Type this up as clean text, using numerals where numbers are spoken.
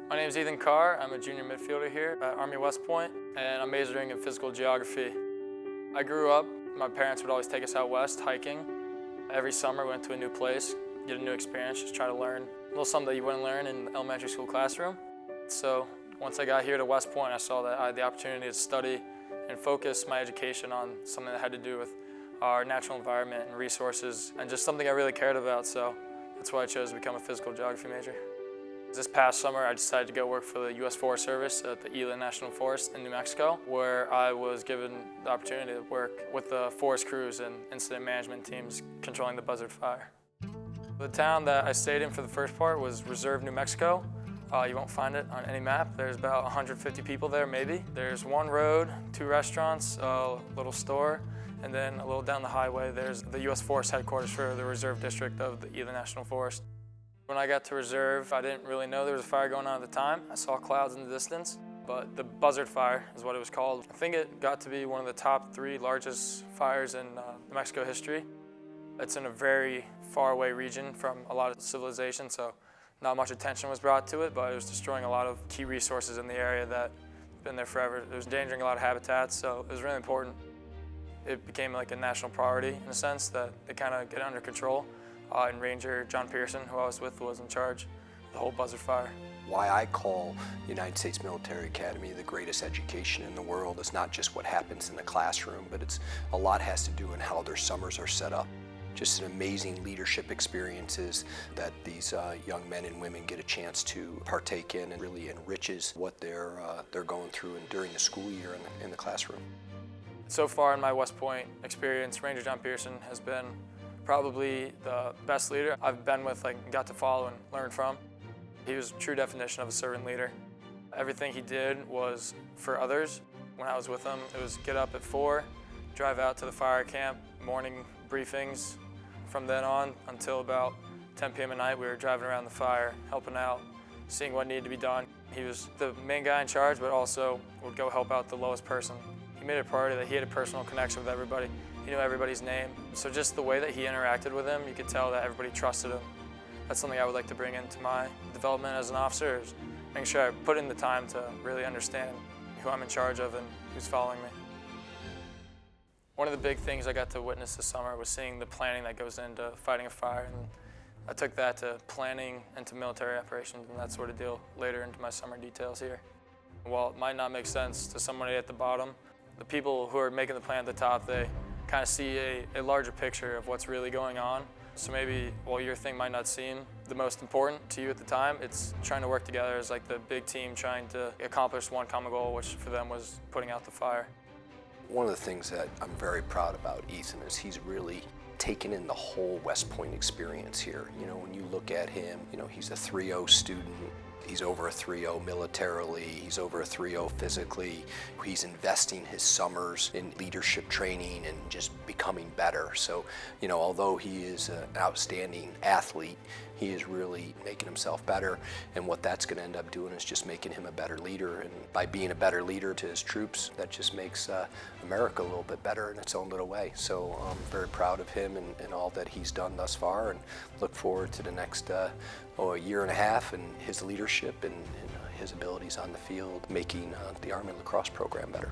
My name is Ethan Carr. I'm a junior midfielder here at Army West Point, and I'm majoring in physical geography. I grew up, my parents would always take us out west hiking. Every summer we went to a new place, get a new experience, just try to learn a little something that you wouldn't learn in the elementary school classroom. So once I got here to West Point, I saw that I had the opportunity to study and focus my education on something that had to do with our natural environment and resources, and just something I really cared about, so that's why I chose to become a physical geography major. This past summer, I decided to go work for the U.S. Forest Service at the Gila National Forest in New Mexico, where I was given the opportunity to work with the forest crews and incident management teams controlling the buzzard fire. The town that I stayed in for the first part was Reserve, New Mexico. You won't find it on any map. There's about 150 people there, maybe. There's one road, 2 restaurants, a little store, and then a little down the highway, there's the U.S. Forest headquarters for the Reserve District of the Gila National Forest. When I got to Reserve, I didn't really know there was a fire going on at the time. I saw clouds in the distance, but the buzzard fire is what it was called. I think it got to be one of the top 3 largest fires in New Mexico history. It's in a very far away region from a lot of civilization, so not much attention was brought to it, but it was destroying a lot of key resources in the area that have been there forever. It was endangering a lot of habitats, so it was really important. It became like a national priority in a sense that they kind of get under control. And Ranger John Pearson, who I was with, was in charge of the whole buzzard fire. Why I call United States Military Academy the greatest education in the world is not just what happens in the classroom, but a lot has to do in how their summers are set up. Just an amazing leadership experiences that these young men and women get a chance to partake in, and really enriches what they're going through and during the school year in the classroom. So far in my West Point experience, Ranger John Pearson has been probably the best leader I've been with, got to follow and learn from. He was a true definition of a servant leader. Everything he did was for others. When I was with him, it was get up at 4, drive out to the fire camp, morning briefings. From then on until about 10 p.m. at night, we were driving around the fire, helping out, seeing what needed to be done. He was the main guy in charge, but also would go help out the lowest person. He made it a priority that he had a personal connection with everybody. He knew everybody's name. So just the way that he interacted with them, you could tell that everybody trusted him. That's something I would like to bring into my development as an officer, is making sure I put in the time to really understand who I'm in charge of and who's following me. One of the big things I got to witness this summer was seeing the planning that goes into fighting a fire, and I took that to planning and to military operations and that sort of deal later into my summer details here. While it might not make sense to somebody at the bottom, the people who are making the plan at the top, they kind of see a larger picture of what's really going on. So maybe while your thing might not seem the most important to you at the time, it's trying to work together as like the big team trying to accomplish one common goal, which for them was putting out the fire. One of the things that I'm very proud about Ethan is he's really taken in the whole West Point experience here. You know, when you look at him, you know, he's a 3.0 student. He's over a 3.0 militarily, he's over a 3.0 physically. He's investing his summers in leadership training and just becoming better. So, you know, although he is an outstanding athlete, he is really making himself better. And what that's going to end up doing is just making him a better leader. And by being a better leader to his troops, that just makes America a little bit better in its own little way. So I'm very proud of him and all that he's done thus far, and look forward to the next a year and a half and his leadership and his abilities on the field, making the Army lacrosse program better.